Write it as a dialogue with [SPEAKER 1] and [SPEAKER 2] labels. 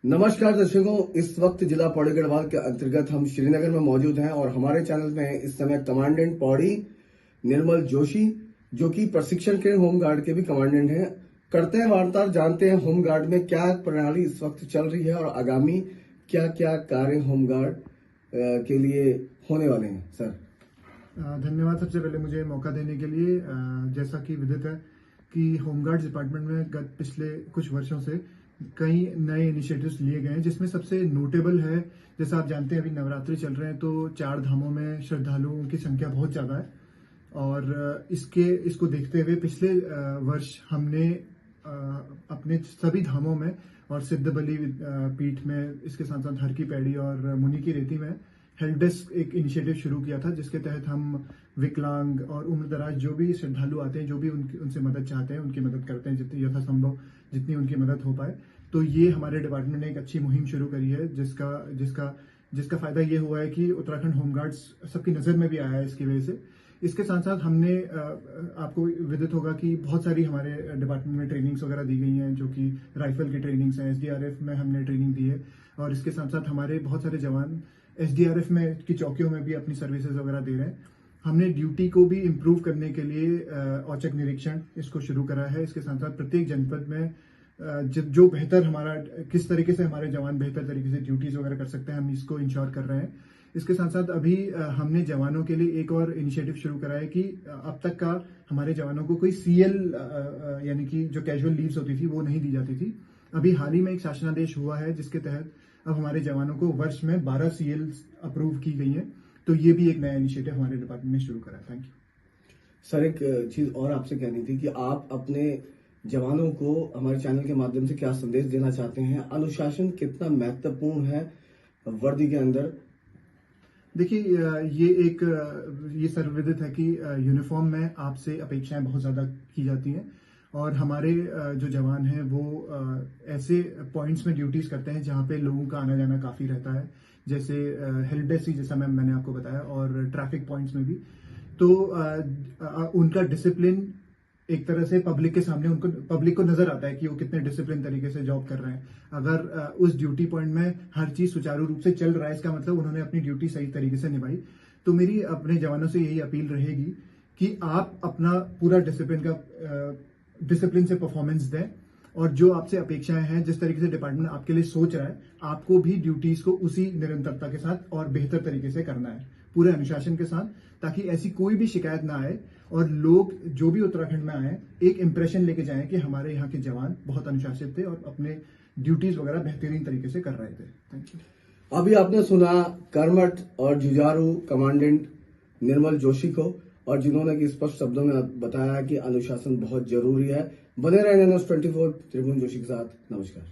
[SPEAKER 1] नमस्कार दर्शकों, इस वक्त जिला पौड़ी गढ़वाल के अंतर्गत हम श्रीनगर में मौजूद हैं और हमारे चैनल में इस समय कमांडेंट पौड़ी निर्मल जोशी, जो कि प्रशिक्षण के होमगार्ड के भी कमांडेंट हैं, करते हैं वार्ता, जानते हैं होमगार्ड में क्या प्रणाली इस वक्त चल रही है और आगामी क्या क्या कार्य होमगार्ड के लिए होने वाले हैं। सर
[SPEAKER 2] धन्यवाद सबसे पहले मुझे मौका देने के लिए। जैसा कि विदित है कि होमगार्ड्स डिपार्टमेंट में पिछले कुछ वर्षों से कई नए इनिशिएटिव्स लिए गए हैं, जिसमें सबसे नोटेबल है, जैसा आप जानते हैं अभी नवरात्रि चल रहे हैं तो 4 धामों में श्रद्धालुओं की संख्या बहुत ज़्यादा है और इसको देखते हुए पिछले वर्ष हमने अपने सभी धामों में और सिद्ध बलि पीठ में, इसके साथ साथ हर की पैड़ी और मुनि की रेती में हेल्प डेस्क एक इनिशिएटिव शुरू किया था, जिसके तहत हम विकलांग और उम्रदराज जो भी श्रद्धालु आते हैं, जो भी उनसे मदद चाहते हैं, उनकी मदद करते हैं जितनी यथासंभव, जितनी उनकी मदद हो पाए। तो ये हमारे डिपार्टमेंट ने एक अच्छी मुहिम शुरू करी है, जिसका फायदा ये हुआ है कि उत्तराखंड होमगार्ड्स सबकी नज़र में भी आया है इसकी वजह से। इसके साथ साथ हमने, आपको विदित होगा कि बहुत सारी हमारे डिपार्टमेंट में ट्रेनिंग्स वगैरह दी गई हैं, जो कि राइफल की ट्रेनिंग्स हैं, SDRF में हमने ट्रेनिंग दी है और इसके साथ साथ हमारे बहुत सारे जवान SDRF में की चौकियों में भी अपनी सर्विसेज वगैरह दे रहे हैं। हमने ड्यूटी को भी इम्प्रूव करने के लिए औचक निरीक्षण इसको शुरू करा है। इसके साथ साथ प्रत्येक जनपद में जो बेहतर हमारा, किस तरीके से हमारे जवान बेहतर तरीके से ड्यूटीज वगैरह कर सकते हैं, हम इसको इंश्योर कर रहे हैं। इसके साथ साथ अभी हमने जवानों के लिए एक और इनिशिएटिव शुरू करा है कि अब तक का हमारे जवानों को कोई CL यानी कि जो कैजुअल लीव्स होती थी वो नहीं दी जाती थी। अभी हाल ही में एक शासनादेश हुआ है, जिसके तहत अब हमारे जवानों को वर्ष में 12 CL अप्रूव की गई है। तो ये भी एक नया इनिशिएटिव हमारे डिपार्टमेंट ने शुरू करा है। Thank you
[SPEAKER 1] sir. एक चीज और आपसे कहनी थी कि आप अपने जवानों को हमारे चैनल के माध्यम से क्या संदेश देना चाहते हैं? अनुशासन कितना महत्वपूर्ण है वर्दी के अंदर?
[SPEAKER 2] देखिए, ये सर्वविदित है कि यूनिफॉर्म में आपसे अपेक्षाएं बहुत ज़्यादा की जाती हैं और हमारे जो जवान हैं वो ऐसे पॉइंट्स में ड्यूटीज करते हैं जहां पे लोगों का आना जाना काफ़ी रहता है, जैसे हेल्प डेस्क, जैसा मैंने आपको बताया, और ट्रैफिक पॉइंट्स में भी। तो उनका डिसिप्लिन एक तरह से पब्लिक के सामने, पब्लिक को नजर आता है कि वो कितने डिसिप्लिन तरीके से जॉब कर रहे हैं। अगर उस ड्यूटी पॉइंट में हर चीज सुचारू रूप से चल रहा है, इसका मतलब उन्होंने अपनी ड्यूटी सही तरीके से निभाई। तो मेरी अपने जवानों से यही अपील रहेगी कि आप अपना पूरा डिसिप्लिन से परफॉर्मेंस दें और जो आपसे अपेक्षाएं हैं, जिस तरीके से डिपार्टमेंट आपके लिए सोच रहा है, आपको भी ड्यूटीज को उसी निरंतरता के साथ और बेहतर तरीके से करना है, पूरे अनुशासन के साथ, ताकि ऐसी कोई भी शिकायत ना आए और लोग जो भी उत्तराखंड में आए एक इंप्रेशन लेके जाएं कि हमारे यहाँ के जवान बहुत अनुशासित थे और अपने ड्यूटीज वगैरह बेहतरीन तरीके से कर रहे थे। Thank you.
[SPEAKER 1] अभी आपने सुना कर्मठ और जुझारू कमांडेंट निर्मल जोशी को, और जिन्होंने कि स्पष्ट शब्दों में बताया कि अनुशासन बहुत जरूरी है। बने रहेंगे न्यूज़ 24 त्रिभुवन जोशी के साथ। नमस्कार।